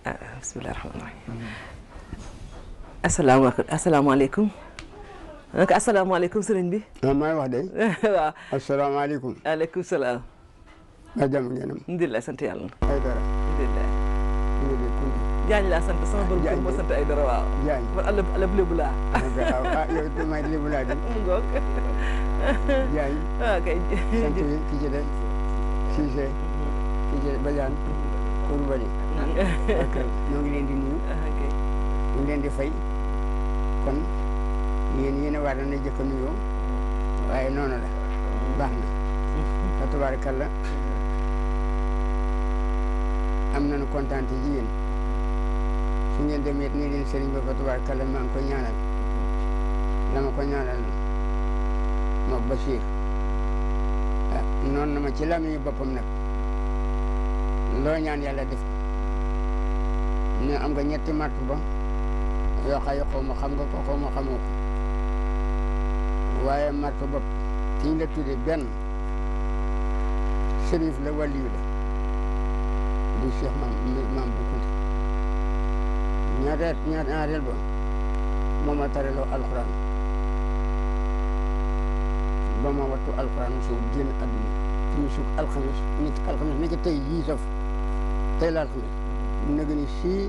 bismillahirrahmanirrahim. asalaamaaleykum. naka asalaamaaleykum sëriñ bi. may wax de. waaw. asalaamaaleykum. aleykum salaam. nga jàmm ngeen am. alhamdulilah sant yàlla. ay dara. alhamdulilah. Jaañ laa sant sama borom kër moo sant ay dara waaw. Jaañ man alab lébu laa. ah yow it may lébu laa di. mu ngoog. Jaañ. waaw kay. sant yi ki ci des. Cissé. ki ci des Badiane. Koulibaly. ok ñoo ngi leen di nuyu. ok. ñu ngi leen di fay. kon yéen a war na jëkk a nuyoo. waaye noonu la. baax na. fa tabaarakalla. am nañu kontaan ci yéen. su ngeen demee it nii leen sëriñ ba fa tabaarakalla maa ngi koy ñaanal. dama ko ñaanal moom Bachir. ah noonu na ma ci lamiñu boppam nag. loo ñaan yàlla def ne am nga ñetti martu ba yoo xaw ma xam nga ko xaw ma xamoo ko waaye martu ba kiñ la tuddee benn sërif la waliyu la du Cheikh maam bu Kunta ñaareel ba moom la tareloo alxuraan ba ma wattu alxuraan su génn àdduna suñu suk alxames niki tey jii saf tey la alxames nag ni sii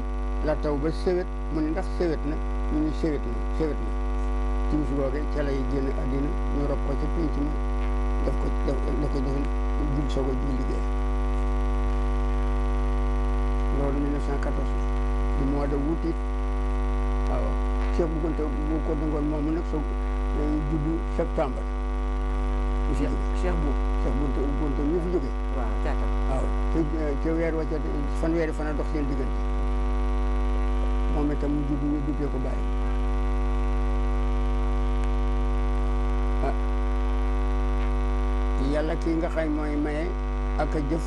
la taw ba sewet mu ne ndax sewet na ñu ni sewet na timis googe ca lay génn àddina ñu rob ko ca pénc ma def ko jul soog a jul liggéey loolu 1914 du mois de août it waaw Cheikh bu Kunta bu ko dungoon moomu nag soog juddu septembre Cheikh bu Kunta ñu fi jóge waaw jaata waaw ca weer wa ca fanweeri fan a dox seen diggante moom itam mu judd ñu duggee ko bàyyi ah yàlla kii nga xam mooy maye ak a jëf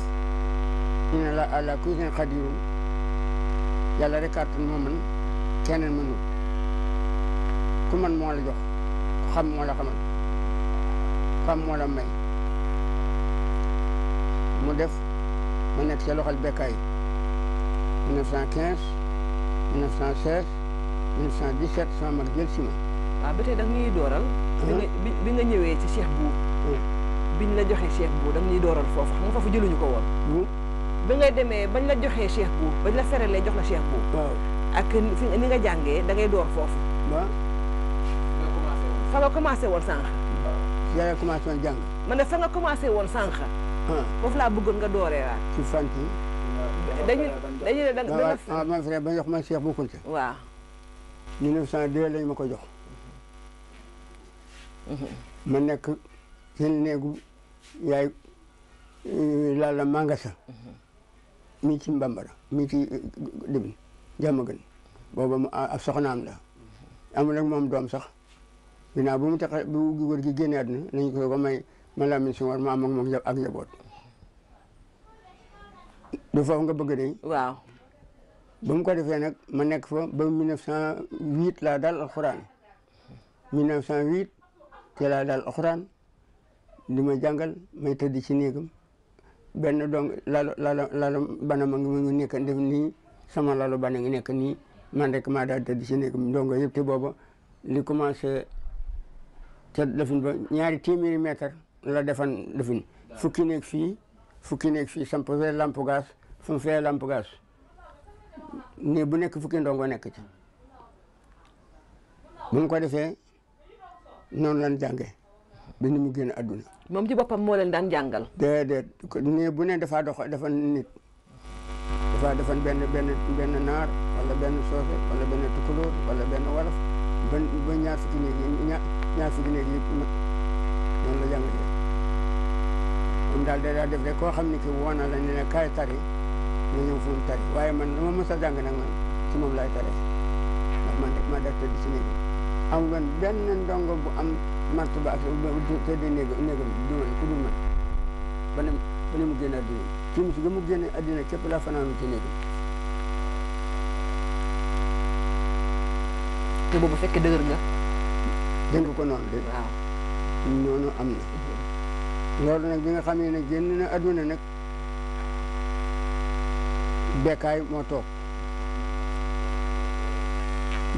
inna la ala kulli shay'in qadirun yàlla rek kàttan moo man keneen mënul ku man moo la jox xam moo la xamal xam moo la may mu def ma nekk ca loxol bekkaay 1915 1916 1917 sama mag jël si ma. waaw ba tey da nga ñuy dooral. bi nga ñëwee ci Cheikh bu biñ la joxee Cheikh bu da nga ñuy dooral foofu xam nga foofu jëluñu ko woon. bi ngay demee bañ la joxee Cheikh bu bañ la feralee jox la Cheikh bu. waaw ak fi ni nga jàngee da ngay door foofu. waaw. fa nga commencé woon sànq. yaa ngi commencé woon jàng. ma ne fa nga commencé woon sànq. foofu laa bëggoon nga dooree waat. ci fan yi. dañu ne da nga. waaw man frère ba jox ma Cheikh bu Kunta. waaw. 1902 lañ ma ko jox. ma nekk seen néegu yaay Lalla Mangasa. mi ci Mbambara mi ci Dibin jàmm gën booba mu soxnaam la. amul ak moom doom sax. ginnaaw bu mu tax bu góor gi génne àdduna nañ ko may ma la mission war ma am ak moom ak njaboot. du foofu nga bëgg de. waaw. ba mu ko defee nag ma nekk fa ba 1908 laa daal alxuraan 1908 ci laa daal alxuraan di ma jàngal may tëdd ci néegam benn dong lalu bana ma ngi nekk def nii sama lalu bana ngi nekk nii man rek maa daal tëdd ci néegam ndongo yëpp te booba li commencé te defin ba ñaari téeméeri mètre la defan defin fukki néeg fii samp fee lampe gaz fu mu fee lampe gaz ne bu nekk fukki ndongo nekk ci bu mu ko defee noonu lan jànge bi ni mu génn àdduna moom ci boppam moo leen daan jàngal. déedéet ne bu ne dafa nit dafa defan benn naar wala benn soose wala benn tukulóor wala benn wolof ba ñaar fukki néeg yëpp nag noonu la jàngalee moom daal daa def rek koo xam ne ki woon na la ne kaay tari nga ñëw fu mu tari waaye man dama mës a jàng nag man ci moom laay tare ndax man rek maa def tëdd ci néegam am woon benn ndongo bu am martaba ak tëddee néegam du man ku dul man ba ne mu génn àddina timis ga mu génn àddina képp laa fanaanu ci néegam te boobu fekkee dëgër nga. dégg ko noonu de. waaw noonu am na. loolu nag bi nga xam ne nag génn na àdduna nag bekkaay moo toog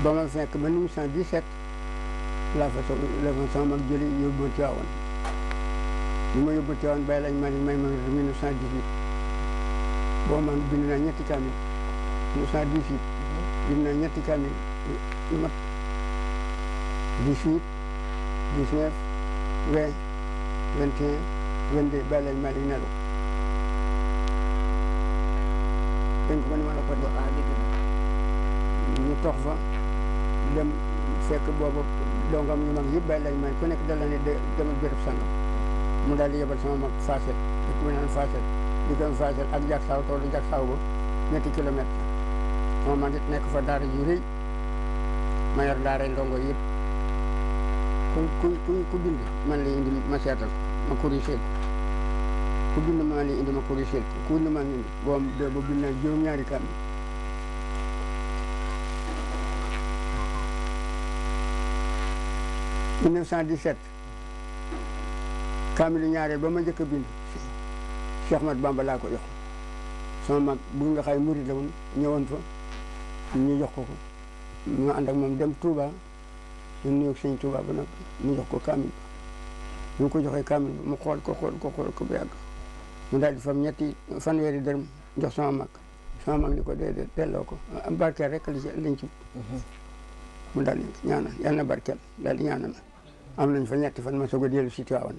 ba ma fekk ba 1917 laa fa soog la fa sama mag jëli yóbbu ma Tiwaawan bi ma yóbbu Tiwaawan bàyyi lañ ma may ma 1918 boo man bind naa ñetti kaamil 1918 bind naa ñetti kaamil yu mat 18 19 20 21 22 bàyyi lañ ma nelaw dañ ko ma ni ma la ko def ñu tox fa dem fekk boobu dongam ñu mag yëpp bàyyi lañ ma ku nekk dal la ne demal béréb sangam mu daal di yebal sama mag Fassel dëkk bu naan Fassel diggam Fassel ak jak saaw toolu jak saaw ba ñetti kilomètre sama mag it nekk fa daara ji rëy ma yor daara ndongo yëpp ku bind man la indi ma seetal ma corrigé ku bind ma la indi ma corrigé ku bind ma indi boo bind naa juróom-ñaari kaamil 1917 kaamilu ñaareel ba ma njëkk a bind Cheikh Ahmad Bamba laa ko jox sama mag bu nga xay murid la woon ñëwoon fa ñu jox ko ñu ànd ak moom dem Touba ñu nuyu sëñ Touba ba nag mu jox ko kaamil ba ñu ko joxee kaamil ba mu xool ko ba yàgg mu daal di fam ñetti fanweeri dërëm jox sama mag ni ko déedéet delloo ko am barkeel rek liñ ci mu daal di ñaanal yàlla na barkeel daal di ñaanal am nañ fa ñetti fan ma soog a dellu si Tiwaawan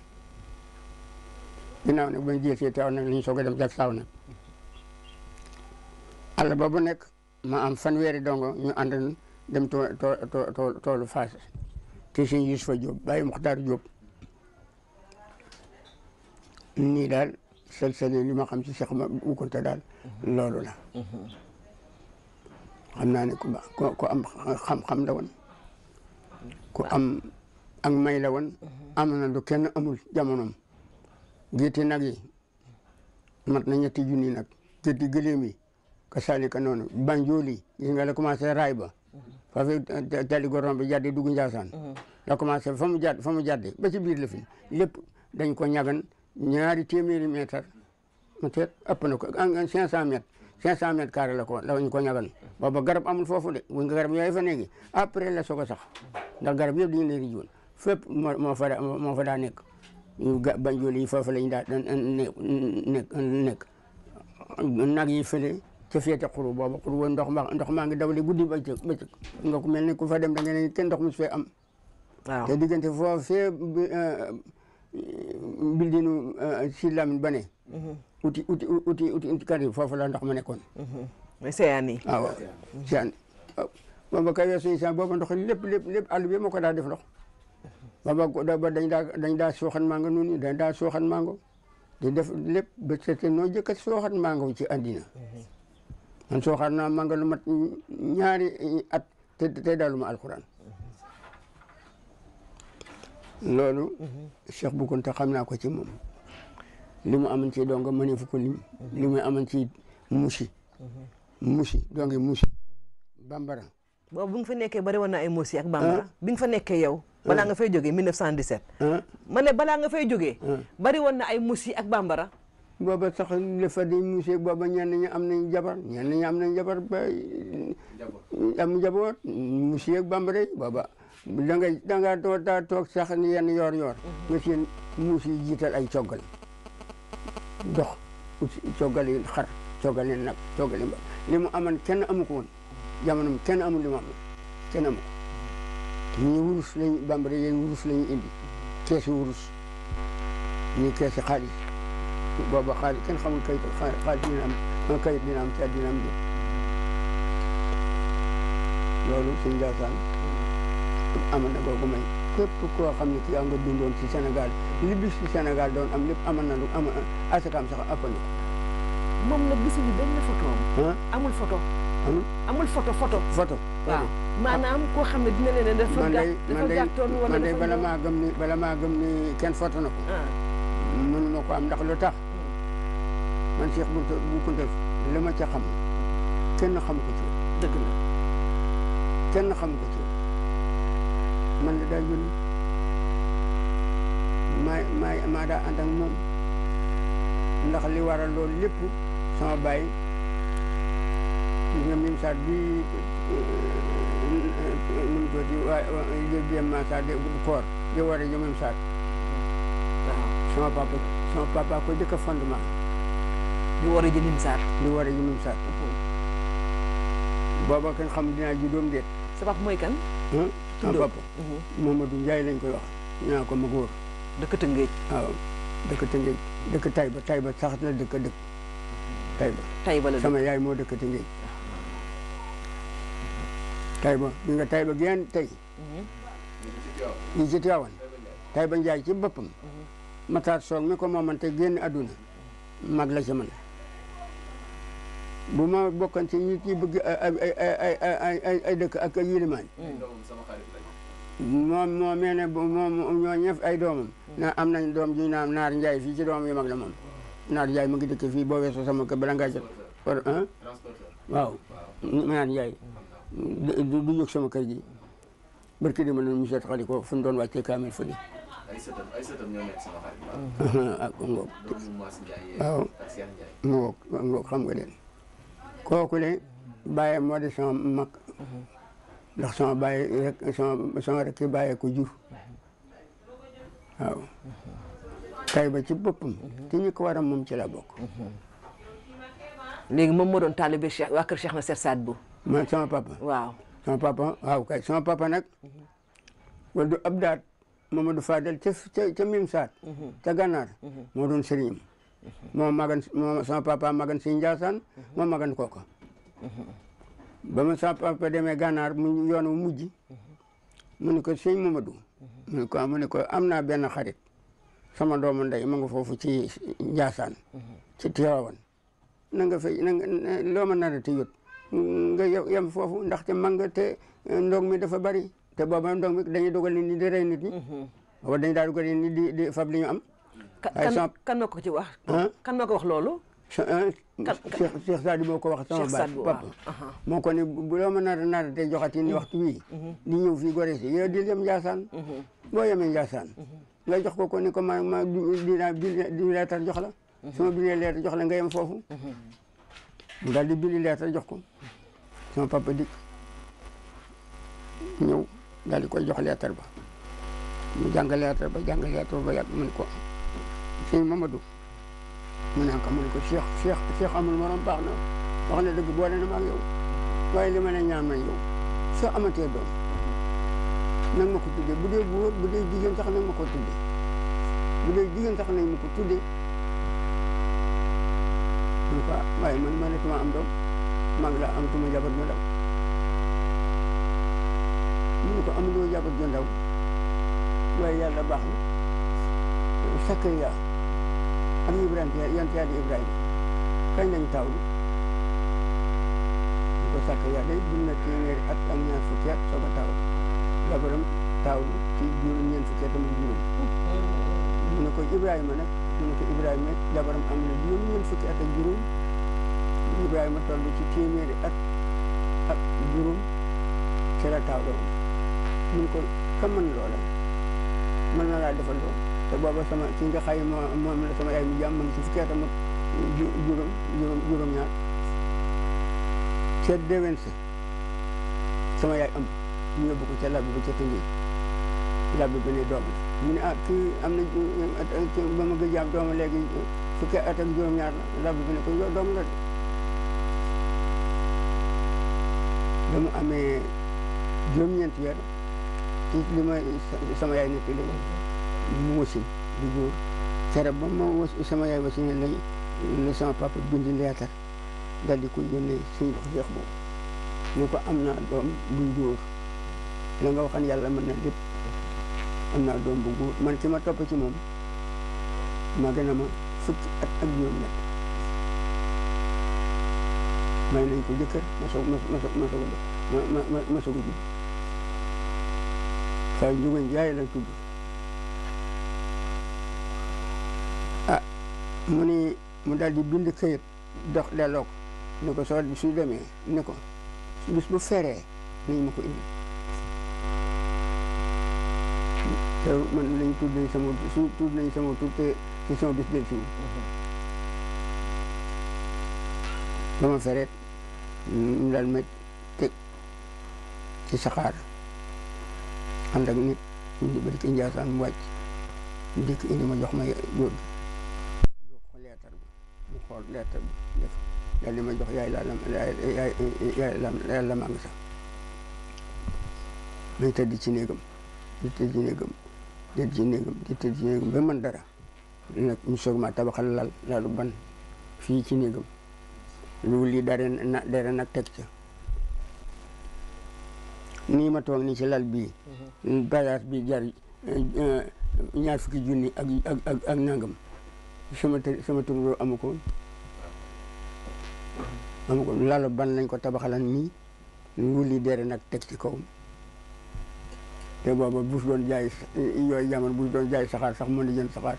ginnaaw nag ba ñu jël si Tiwaawan nag la ñu soog a dem jak saaw nag àll ba bu nekk ma am fanweeri dongo ñu ànd dem toolu Fass te sëñ Yusufa Diop Baye Muxtaar Diop nii daal sel li ma xam ci Cheikh Bu Kunta daal loolu la xam naa ne ku baax ku am xam-xam la woon ku am ak may la woon am na lu kenn amul jamonoom gétti nag yi mat na ñetti junni nag gétti gëléem yi ka salika noonu banjooli gis nga la commencé raay ba fa fi tali goron bi jàddi dugg Njaasaan la commencé fa mu jàddi ba ci biir la fi lépp dañ ko ñagan ñaari téeméeri mètre peut-être ëpp na ko 500 mètres 500 mètres carré la ñu ko ñagan booba garab amul foofu de bu nga garab yooyu fa nekk après la soog a sax ndax garab yëpp dañu leen di jiwoon fépp moo fa daa nekk banjooli yi foofu lañ daa nekk nag yi fële ca féete xuru booba xuru woon ndox maa ngi dawale guddi bëccëg nga ko mel ni ku fa dem da nga ne kenn ndox mu fee am waaw te diggante foofu fee bildinu si Lamine ba ne uti kar yi foofu la ndox ma nekkoon mais seyaan yi waaw seyaan booba kay weesu insaan booba ndox lépp àll bi moo ko daa def ndox booba dañ daa sooxan mango noonu dañ daa sooxan mango di def lépp ba seete noo jëkkat sooxan mango ci àddina man sooxan naa mango lu mat ñaari at te daluma alxuraan loolu Cheikh Bu Kunta xam naa ko ci moom li mu amoon ci donga mënee fu ko lim li mu amoon ci musi dongi musi bambara boobu bi nga fa nekkee bari woon na ay musi ak bambara bi nga fa nekkee yow balaa nga fay jógee 1917 ma ne balaa nga fay jógee bari woon na ay musi ak bambara booba sax le fa di musi booba ñenn ñi am nañ jabar ba am jaboot musi ak bambara booba danga daa toog sax ni yenn yoor nga seen muus yi jiital ay coggal dox coggal yi xar coggal yi nag coggal yi mba li mu amoon kenn amu ko woon jamono kenn amul li mu amoon kenn amu ko ñii wurus lañ bambara yéen wurus lañu indi keesi wurus ñii keesi xaalis booba xaalis kenn xamul kayit xaalis dina am kayit dina am ci àddina am loolu suñ Njaasaan amoon na googu may képp koo xam ne kii am nga dundoon ci Sénégal li bis ci Sénégal doon am lépp amoon na lu am asakaam sax ëppandi ko moom nag gisuñu benn photo amul photo waaw maanaam koo xam ne dina leen dafa gàttoon wala man day bala maa gëm ni kenn photo na ko mënuma ko am ndax lu tax man Cheikh Bu Kunta li ma ca xam kenn xam ko ci dëgg la kenn xam ko ci man la daa yónni maa daa ànd ak moom ndax li waral loolu lépp sama baay nga mim saat bi nu mu tuuti waaye jéem maa saat de koor di war a jëmam saat sama papa ko jëkk a fondement di war a jëmim saat booba kan xam dinaa ji doom déet sa papa mooy kan sama papa Mamadou Ndiaye lañ koy wax ñaa ko ma góor dëkk Tëngéej waaw dëkk Tëngéej dëkk Taïba sax la dëkk Taïba la sama yaay moo dëkk Tëngéej Taïba bi nga Taïba geen tey ñi ci Tiwaawan Taïba Njaay ci boppam Matar Soog mi ko moomante génn àdduna mag la ci man bu ma bokkan ci nit ñi bëgg ay dëkk ak yilimaan moom moo mel ne moom ñoo ñëf ay doomam na am nañ doom ji naam Naar Njaay fii ci doom yu mag la moom Naar Njaay mu ngi dëkk fii boo weesoo sama kër bala ngaa jot waaw Naar Njaay du jóg sama kër gi barki di ma ne monsieur xali ko fu ñu doon wàccee kaamel fële ay sëtam ñoo nekk sama xarit ak ngoog waaw ngoog xam nga leen kooku le bàyyi moo di sama mag ndax sama bàyyi rek sama rek bàyyee ko jur waaw Taïba ci boppam te ñu ko waram moom ci la bokk léegi moom moo doon taalibe Cheikh waa kër Cheikh na Seer Saad bu man sama papa waaw kay sama papa nag wala du ab daat Mamadou Fadel ca mim saat ca gànnaar moo doon sëriñam moo sama papa magan si Njaasaan moo magan kooka ba ma sama papa demee gànnaar mu yoon wu mujj mu ne ko sëñ Mamadou mu ne ko am naa benn xarit sama doomu ndey ma nga foofu ci Njaasaan ci Tiwaawan na nga fay loo ma nar a ti yot nga yem foofu ndaxte mag nga te ndog mi dafa bari te booba ndog mi dañuy dogal nit ñi di rey nit ñi booba dañu daa dogal nit ñi di fab li ñu am kan moo ko ci wax kan moo ko wax loolu Cheikh Saadi moo ko wax sama baay papa moo ko ni bu loo ma nar a te joxati ni waxtu wii di ñëw fii gore si yow di dem Njaasaan boo yemee Njaasaan nga jox ko ni ko ma dinaa di leetar jox la sama bindee leetar jox la nga yem foofu mu daal di bindi leetar jox ko sama papa dikk ñëw daal di koy jox leetar ba mu jàng leetar ba yàgg mu ne ko sëñ Mamadou mu ne ko Cheikh amul morom baax na wax na dëgg boole na ma ak yow waaye li ma ne ñaan nañ yow soo amatee doom nag ma ko tuddee bu dee góor bu dee jigéen sax nag ma ko tuddee bu dee jigéen sax nañ ma ko tuddee mun ko waaye man ma ne tuma am doom mag la am tuma jabar ju ndaw mu ne ko amuloo jabar ju ndaw waaye yàlla baax na Sakariya ak Ibrahima yonent Yàlla Ibrahima kañ lañ taawlu ñu ko Sakariya day dund na téeméeri at ak ñaar fukki at soog a taawlu jabaram taawlu ci ñeent fukki at ak juróom mu ne ko Ibrahima nag mu ne ko Ibrahima jabaram am na ñeent fukki at ak juróom Ibrahima toll ci téeméeri at ak juróom ci la taawloo mu ne ko ka mën loola mën na laa defal loolu te booba sama ki nga xay moom la sama yaay mi jàmm ma ngi ci fukki atam ak juróom-ñaar seet déwén sa sama yaay am ñu yóbbu ko ca labbi ba ca Tëngéej labbi ba ne doom la mu ne kii am na ba ma gëj am dooma léegi fukki at ak juróom-ñaar la labbi ba ne ko yow doom la de dama amee juróom-ñeenti weer ci li ma sama yaay nekk li mu wasin di góor cere ba ma sama yaay wasin la sama papa bindi leetar dal di ko yónnee suñu dox jeex boobu ñu ko am naa doom buy góor la nga waxan yàlla mën na lépp am naa doom bu góor man ci ma topp ci moom ma gën a ma fukki at ak juróom-ñett may nañ ko jëkkër ma soog a judd Faye Ndiouga Ndiaye la tudd mu ni mu daal di bind këyit dox delloo ko ni ko soo su demee ni ko bis bu feree nañ ma ko indi te man lañ tudd nañ sama tudd nañ sama tur te ci sama bis del siwu ba ma fereet ñu daal ma teg ci saxaar ànd ak nit ñu ba dikk Njaasaan mu wàcc mu dikk indi ma jox ma góor gi jox ko leetar bi mu xool leetar bi def daal di ma jox yaay la maa ngi sax may tëdd ci néegam di tëdd ci néegam di tëdd ci néegam ba man dara nag ñu soog ma tabaxal lalu ban fii ci néegam lu lii dara nag teg ca nii ma toog nii ci lal bii bagage bi jar ñaar fukki junni ak nangam sama turandoo amu ko lalu ban lañ ko tabaxalan nii lu lii dara nag teg ci kawam te booba bu doon jaay yooyu jamono bu doon jaay saxaar sax mën na jënd saxaar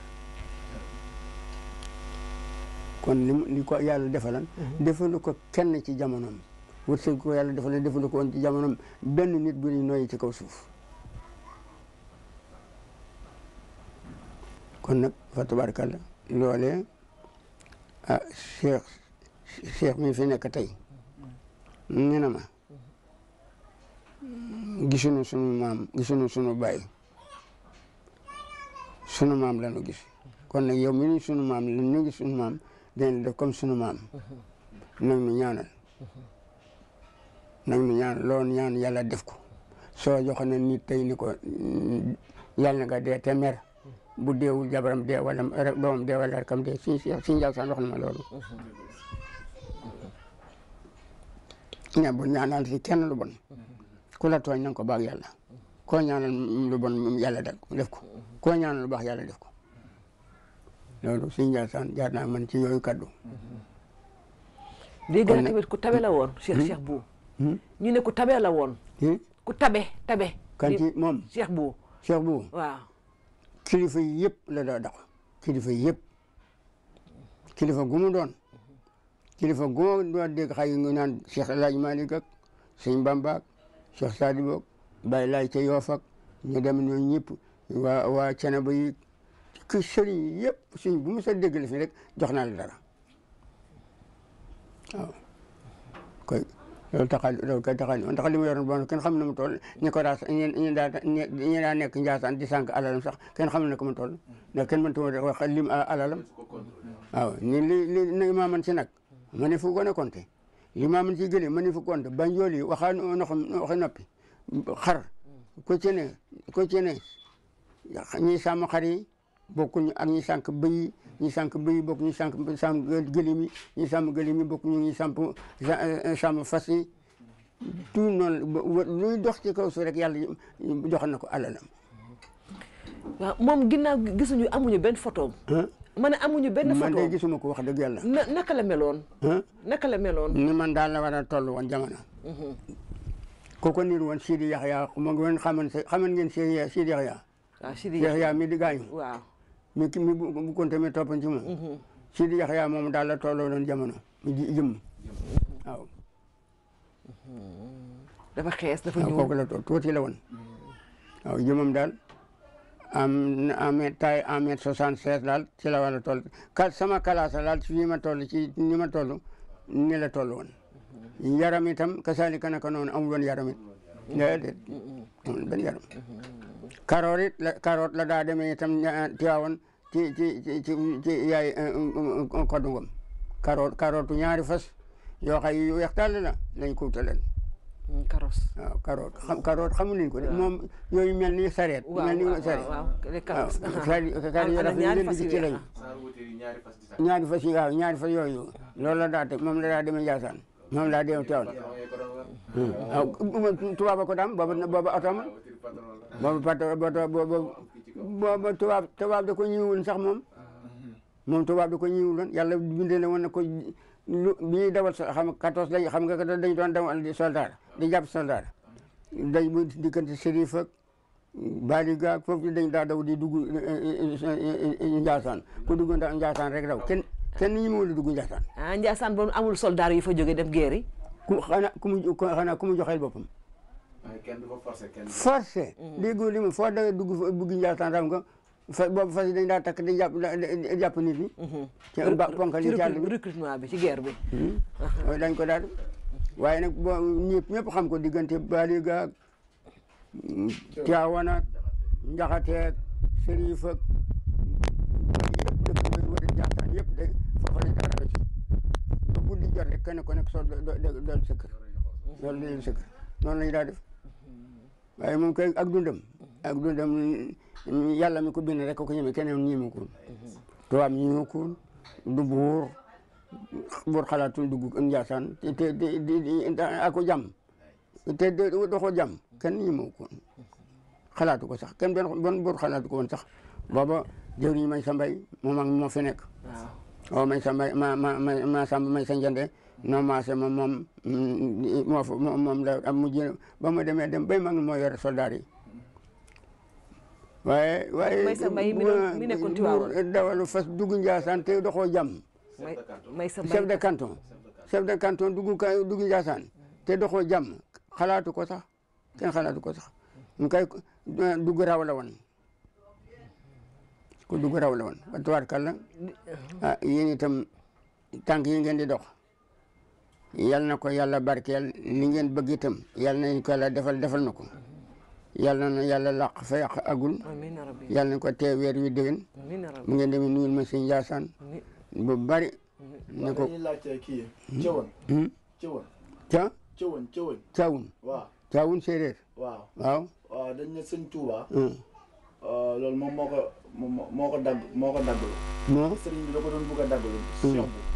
kon li ko yàlla defalan defalu ko kenn ci jamonoom wërsëg ko yàlla defalan defalu ko woon ci jamonoom benn nit bu ñu noyyi ci kaw suuf kon nag fa tabaarkalla loolee ah cheikh mi fi nekk tey nee na ma gisuñu sunu maam gisuñu sunu baay sunu maam la ñu gis kon nag yow mi ni sunu maam la ñu gis sunu maam dañ def comme sunu maam nag nu ñaanal loolu ñaan yàlla def ko soo joxe na nit tey ni ko yàlla na nga dee te mer bu deewul jabaram dee wala doomam dee wala rakam dee si Njaasaan wax na ma loolu ña bu ñaanal si kenn lu bon ku la tooñ na nga ko baag yàlla koo ñaanal lu bon yàlla def ko koo ñaanal lu baax yàlla def ko loolu si Njaasaan jaar naa man ci yooyu kaddu. dégg naa tamit ku tabe la woon. Cheikh Bou. ñu ne ku tabe la woon. ku tabe. kan ci moom Cheikh Bou. Cheikh Bou. waaw. kilifa yi yëpp la daa dax kilifa yi yëpp kilifa gu mu doon. kilifa gu mu doon dégg xay nga naan Cheikh El Hadj Malick ak Sëñ Bamba ak Cheikh Sadibou ak Baye Laay ca Yoof ak ñu dem ñooñu ñëpp waa Ceneba yi ki sëriñ yëpp suñ bu mu sa dégg la fi rek jox naa la dara waaw koy loolu taxal ndax li mu yoroon bon kenn xam na mu toll ñi ko daa ñi daa nekk Njaasaan di sànq alalam sax kenn xam na ko mu toll ndax kenn mënta wax lim alalam waaw li maa man si nag ma ne fu ko ne compté li maa man si gëlee ma ne fu compté banjool yi waxi noppi xar ko ci ne ñi sàmm xar yi bokkuñu ak ñi sànq bëy ñi sànq bëy bokk ñi sànq sàmm gëlim yi ñi sàmm gëlim yi bokkuñu ñi sàmm fas yi tout noonu luy dox ci kaw su rek yàlla jox na ko alalam. waaw moom ginnaaw gisuñu amuñu benn photo. ma ne amuñu benn photo man de gisuma ko wax dëgg yàlla. naka la meloon. naka la meloon. ni man daal la war a toll woon jamono. kooku niir woon Sidi Yaxya mu ngi woon xaman ngeen Sidi Yaxya. waaw Sidi Yaxya mi di gaañu. waaw. mi bu konte mi toppan ci moom. Sidi Yaxya moom daal la tolloo doon jamono mu jëm waaw. dafa xees dafa ñuul kooku la tuuti la woon. waaw jëmam daal taille 1m76 daal ci la war a toll sama kalaasa daal fii ma toll ci ni ma toll ni la toll woon. yaram itam kasaalika naka noonu amul woon yaram it déedéet amul benn yaram. carotte la daa demee itam Tiwaawan ci yaay koddu ngom carotte ñaari fas yoo xay yu weex tàll la lañ ko wutaleen. carotte xamu nañ ko de moom yooyu mel ni sareet. mel ni sareet waaw ci lañ. ñaari fas yi waaw ñaari fas yooyu loolu la daa te moom la daa demee Njaasaan moom laa dem Tiwaawan. waaw tubaab ko daam booba oto ma booba tubaab da ko ñëwul sax moom tubaab da ko ñëwuloon yàlla bindee na woon na ko bi ñuy dawal xam 14 lañ xam nga dañu doon dawal di soldat di jàpp soldat dañ bu diggante Serif ak Baliga ak foofu dañ daa daw di dugg Njaasaan ku dugg Njaasaan rek daw kenn ñi mu dugg Njaasaan. Njaasaan boobu amul soldat yu fa jógee def guerre yi. ku mu joxeel boppam. kenn du ko forcé. déggoo li ma foo da dugg Njaasaan xam nga boobu fas yi dañ daa takk di jàpp nit ñi. ci ponkal yi ci àll bi recrutement bi ci guerre bi. dañ ko daal waaye nag boo ñëpp xam ko diggante Baliga ak Tivaouane ak Njaxate ak Serif ak yëpp dëkk yooyu war a Njaasaan yëpp de foofa lañ dara ci ba guddi jot rek kenn ku nekk soo dool sa kër loolu leen sa kër noonu lañ daa def waaye moom kay ak dundam yàlla mi ko bind rek ko ñeme keneen ñeme ko tubaab ñeme ko du buur xalaatul dugg Njaasaan te ako jàmm te doxoo jàmm kenn ñeme ko xalaatu ko sax kenn bon buur xalaatu ko woon sax booba jëwriñ may sa mbay moom ak moo fi nekk waaw may sa mbay ma samba may sa njënde non maase moom la am mujj ba mu demee dem bay mag moo yore soldaar yi waaye may sa mbay mi nekkoon Tiwaawan dawalu fas dugg Njaasaan te doxoo jàmm chef de canton dugg Njaasaan te doxoo jàmm xalaatu ko sax kenn xalaatu ko sax mu kay dugg raw la woon ku dugg raw la woon ba tubaarkàlla yéen itam tànk yi ngeen di dox yal na ko yàlla barkeel li ngeen bëgg itam yal nañ ko yàlla defal na ko yàlla na yàlla làq fa yàq agul yàlla na ko tee weer wi déwén mu ngeen demee nuyul ma sëñ Njaasaan bu bari ne ko kii caawun séeréer waaw dañ ne sëñ Touba loolu moom moo ko dagg sëriñ bi da ko doon bëgg a daggalu Cheikh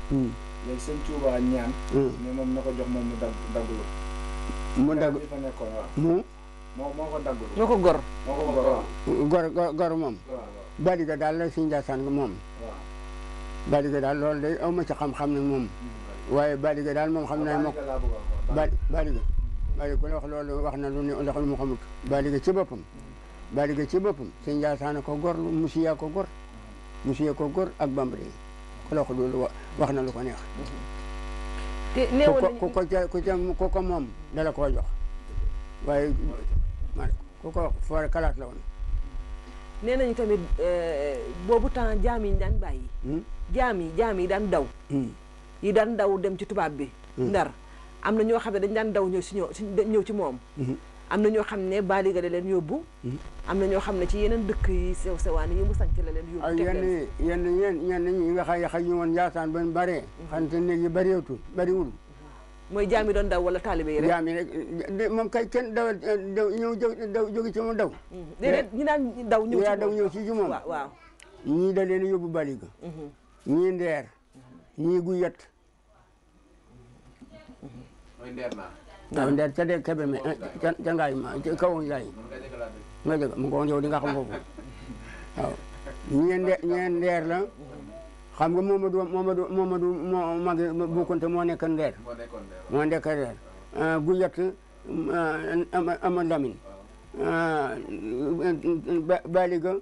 bu léegi sëñ Touba ñaan mais moom na ko jox moom mu daggalu mu dagg fa nekkoon waaw moo ko daggalu moo ko gor gor moom Baliga daal la sëñ Njaasaan moom Baliga daal loolu day aw ma ci xam-xam ne moom waaye Baliga daal moom xam naa moo Baliga ku la wax loolu wax na lu ne ndax lu mu xamut Baliga ci boppam sëñ Njaasaan ko gor musiya ko gor ak bambara ku la wax loolu wax na lu ko neex ku ko moom dala koo jox waaye ku ko foore kalaat la woon nee nañu tamit boobu temps jaam yi daan bàyyi jaam yi daan daw yi daan daw dem ci tubaab bi Ndar am na ñoo xam ne dañ daan daw ñëw ci moom am na ñoo xam ne Baliga da leen yóbbu am na ñoo xam ne ci yeneen dëkk yi sew sewaan yi mu sanc la leen yóbbu ak yenn ñi nga xay ñu woon Njaasaan ba bare xante néeg yi bariwul mooy jaam yi doon daw wala taalibe yi rek jaam yi rek moom kay kenn daw jóge ci moom daw déedéet ñi daan daw ñëw ci moom waaw ñii da leen yóbbu Baliga ñii Ndeer ñii Guyat waaw Ndeer ca de kebe me ca ngaay ma ca kaw ngaay nga jëg mu ko yow di nga xam foofu waaw ñii Ndeer la xam nga Momadou moo magi Boukounta moo nekk Ndeer Guyat ama Lamine Baliga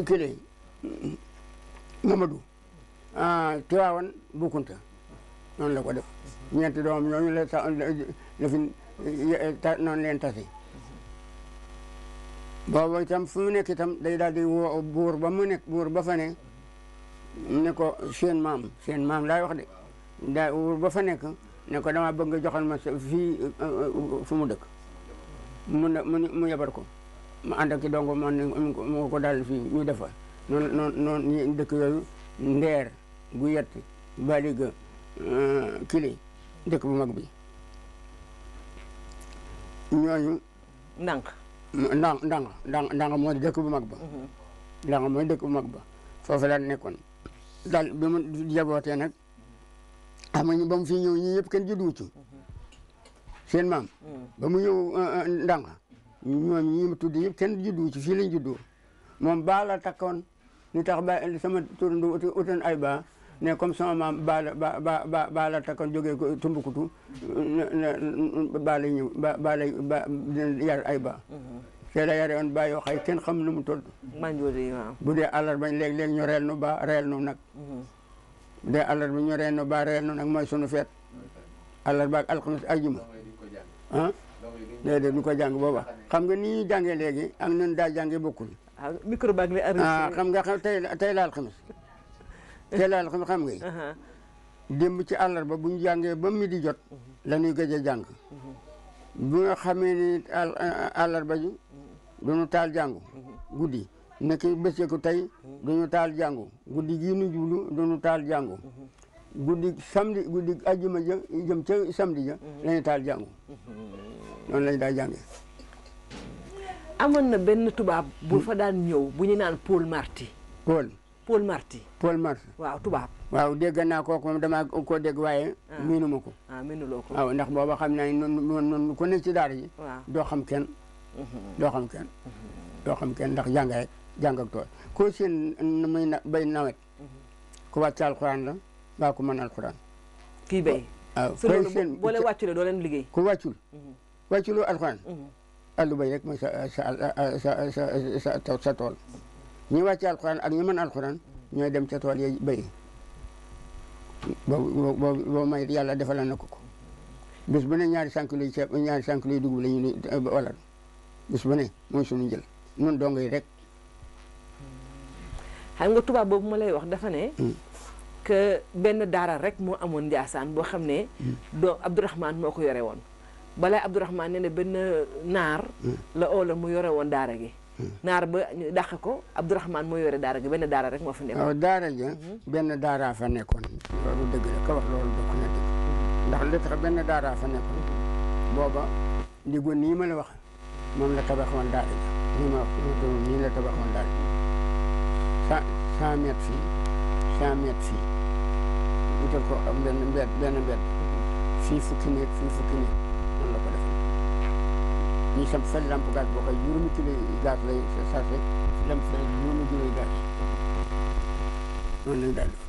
kile Mamadou Tiwaawan Boukounta noonu la ko def ñeenti doom ñooñu la sa lafin noonu leen tasi boobu itam fu mu nekk itam day daal di woo buur ba fa ne ko seen maam laay wax de daa buur ba fa nekk ne ko dama bëgg nga joxal ma fii fu mu dëkk mu yabar ko ma ànd ak ci dongo mu ko daal fii ñu defa noonu dëkk yooyu Ndeer Guyat Baliga kili dëkk bu mag bi ñooñu ndang mooy dëkk bu mag ba ndang mooy dëkk bu mag ba foofu la nekkoon daal bi mu jabootee nag xam nga ba mu fi ñëw ñi yëpp kenn juddu ci seen maam ba mu ñëw ndang ñoom ñi mu tudd yëpp kenn juddu ci fii lañ juddoo moom baa la takkoon li tax ba sama turando utan ay baa ne comme sama maam baa la takkoon jógee ko Tumbukutu baa lay ñëw baa lay yar ay baa te la yare woon baa yoo xay kenn xam nu mu toll bu dee àllarba léeg-léeg ñu reel nu baa reel nu nag bu dee àllarba ñu reel nu baa reel nu nag mooy sunu feet àllarba ak alxames ajjuma déedéet ñu ko jàng booba xam nga ni ñuy jàngee léegi ak nun daa jàngee bokkul micro baag li xam nga tey la alxames xam nga démb ci àllarba bu ñu jàngee ba mi di jot la ñuy gëj a jàng bu nga xamee ni àllarba ji duñu taal jàngu guddi nekk bëccëgu tey duñu taal jàngu guddi gii nu jublu duñu taal jàngu guddi samedi guddi ajjuma ja jëm ca samedi ja lañu taal jàngu noonu lañu daa jàngee. amoon na benn tubaab bu fa daan ñëw bu ñu naan Paul Marty. Paul Marty. waaw tubaab. waaw dégg naa kooku moom damaa ko dégg waaye. miinu ma ko. miinuloo ko. waaw ndax booba xam naa ne noonu ku nekk ci daara ji. doo xam kenn. doo xam kenn ndax jàng rek jàng ak tool koo seen muy bay nawet. ku wàcc alxuraan la mbaa ku mën alxuraan. kii bay. waaw koy seen boo leen wàcculee doo leen liggéey. ku wàcculoo alxuraan. àllu bay rek mooy sa tool. ñi wàcc alxuraan ak ñi mën alxuraan ñooy dem ca tool yi béy boobu may yàlla defal na ko bés bu ne ñaari 5 kilos ceeb ñaari 5 kilos dugub la ñu wala bés bu ne mooy suñu njël nun dongo yi rek. xam nga tubaab boobu ma lay wax dafa ne. que benn daara rek moo amoon Njaasaan boo xam ne. doo Abdourahmane moo ko yore woon. balaa Abdourahmane nee na benn naar. la oola mu yore woon daara gi. naar ba ñu dàq ko Abdourahmane moo yore daara gi benn daara rek moo fi nekkoon. waaw daara ja benn daaraa fa nekkoon loolu dëgg la ka wax loolu dëgg na dëgg ndax li tax benn daaraa fa nekkoon booba diggu nii ma la wax moom la tabaxoon daara ja nii ma wax nii la tabaxoon daara ja 100 mètres fii 100 mètres fii utal ko am benn mbedd fii fukki néeg fii fukki néeg noonu la ko defee ñu sam fa lamp gaz boo koy juróomi kilo gaz lay chargé lamp fa juróomi kilo gaz noonu lañ daal def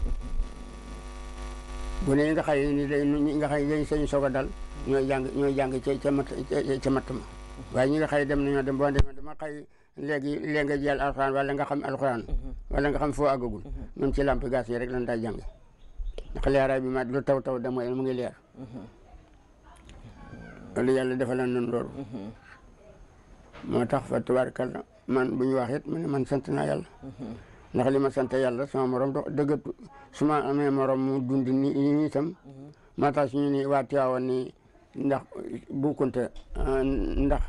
bu ne nga xëy ni ñi nga xëy dañ sañu soog a dal ñooy jàng ca matt ma waaye ñi nga xëy dem nañoo dem boo demee dama xëy léegi nga jël alxuraan wala nga xam alxuraan wala nga xam foo àggagul ñun ci lamp gaz yi rek lan daa jàng ndax leeraay bi ma lu taw da mooy mu ngi leer loolu yàlla defal nañ loolu moo tax fa tubaarkalla man bu ñu wax it mu ne man sant naa yàlla ndax li ma sant yàlla sama morom do dëggatu su ma amee morom mu dund ni itam moo tax suñu ni waa Tiwaawan ni ndax bukkunte ndax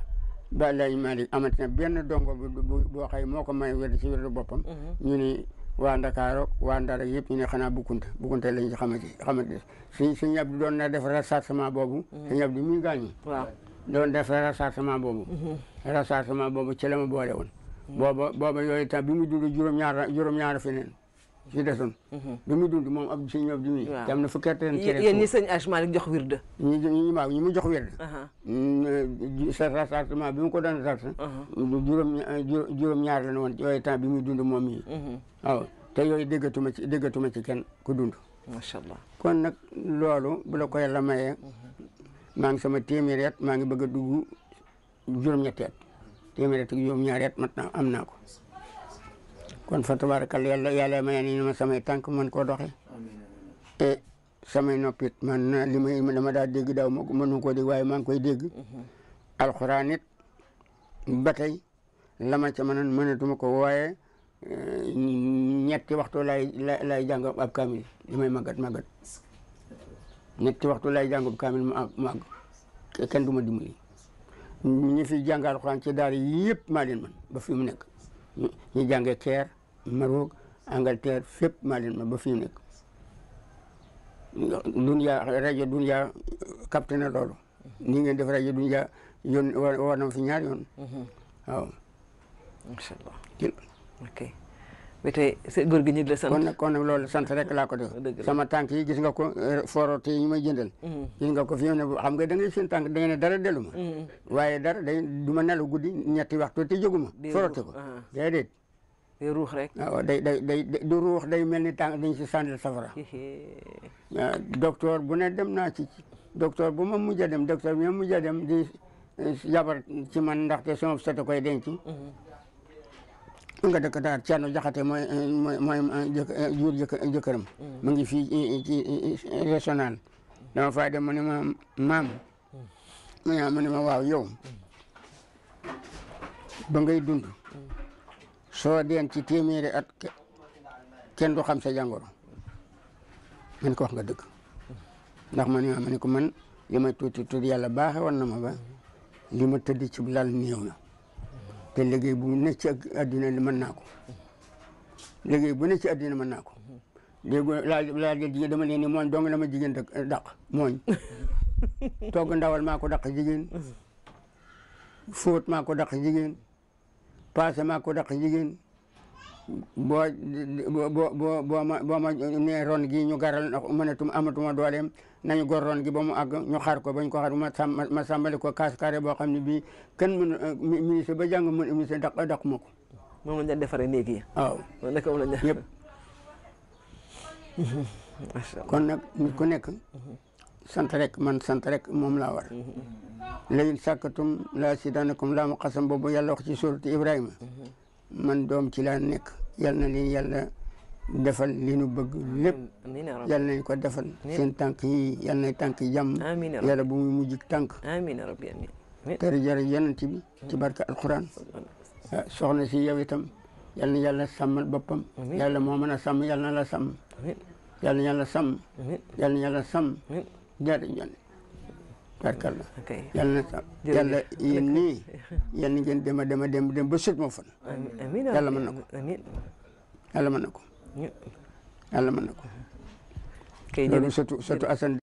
ba lay Malick amati na benn dongo boo xëy moo ko may wér ci wér boppam ñu ni waa Ndakaaro waa Ndar yëpp ñu ne xanaa bukkunte lañ ci xamati suñ Abdu doon na def rechargement boobu suñu Abdu muy gaañu doon def rechargement boobu ci la ma boole woon booba yooyu tam bi mu dund juróom-ñaar fi neen ci desoon bi mu dund moom ab sëñ Abdu mi tam na fukki at yéen ñi sëñ Aj Malick jox wirde ñi mu jox wirde sa rechargement bi mu ko doon recharge juróom-ñaar la ne woon yooyu tam bi muy dund moom mii waaw te yooyu déggatuma ci kenn ku dund macha allah kon nag loolu bu la ko yàlla mayee maa ngi sama téeméeri at maa ngi bëgg a dugg juróom-ñetti at téeméeri at ak juróom-ñaari at mat naa am naa ko kon fa tabaarakalla yàlla mayee ni ma samay tànk mën koo doxee et samay noppit man dama daa dégg daaw mënu koo dégg waaye maa ngi koy dégg alxuraan it ba tey la ma ca mënatuma ko waaye ñetti waxtu lay jàng ab kaamil li may màggat ñetti waxtu lay jàng ab kaamil mu àgg kenn du ma dimbali ñi fi jàng alxuraan ci daara yëpp maa leen man ba fi mu nekk ñu jàngee Caire Maroc Angleterre fépp maa leen man ba fi mu nekk rajo Dunya capté na loolu ni ngeen def rajo Dunya yoon war na fi ñaar yoon waaw macha allah ok ba tey góor gi ñu ngi la sant kon nag loolu sant rek laa ko def sama tànk yi gis nga ko forote yi ñu may jëndal gis nga ko fi ne xam nga da ngay seen tànk da ngay ne dara dellu ma waaye dara du ma nelaw guddi ñetti waxtu te jóguma forote ko déedéet day ruux rek waaw du ruux day mel ni tànk dañ si sànnil safara docteur bu ne dem naa ci docteur bu ma mujj a dem docteur bi ma mujj a dem di jabar ci man ndaxte sama sota koy denc nga dëkk daal Thierno Jaxate mooy jur jëkkëram mu ngi fii ci régional dama fay dem mu ne ma maam mu ne ma waaw yow ba ngay dund soo deen ci téeméeri at kenn du xam sa jàngoro man ko wax nga dëgg ndax ma ne ko man li ma tuuti yàlla baaxe woon na ma ba li ma tëdd ci lal néew na te liggéey bu ne ci àddina li mën naa ko liggéey bu ne ci àddina mën naa ko léegi laa jigéen dama leen ni mooñ dong dama jigéen daq mooñ togg ndawal maa ko daq jigéen fóot maa ko daq jigéen paase maa ko daq jigéen boo ma nee ron gi ñu garal amatuma dooleem nañu gor ron gi ba mu àgg ñu xaar ko bañ ko xaar ma sàmbali ko kaas carré boo xam ne bii kenn mën ministre ba jàng mën ministre daq ma ko moom lañ defaree néeg yi waaw yëpp kon nag nit ku nekk sant rek man sant rek moom laa war léegi sàkkatum laa sidanakum laa mu xasam boobu yàlla wax ci suratu Ibrahima man doom ci laa nekk yal na leen yàlla defal li nu bëgg lépp yal nañ ko defal seen tànk yi yal na tànk yi jàmm yàlla bu muy mujj tànk tari jërë yonent bi ci barka alquran soxna si yow itam yal na yàlla sàmmal boppam yàlla moo mën a sàmm yal na la sàmm yal na yàlla sàmm yal na yàlla sàmm jërëjëf barkalla yal na sàmm yàlla yéen nii yal na ngeen dem ba sut ma fan yàlla mën na ko yàlla mën na ko yàlla mën na ko loolu surtout Assane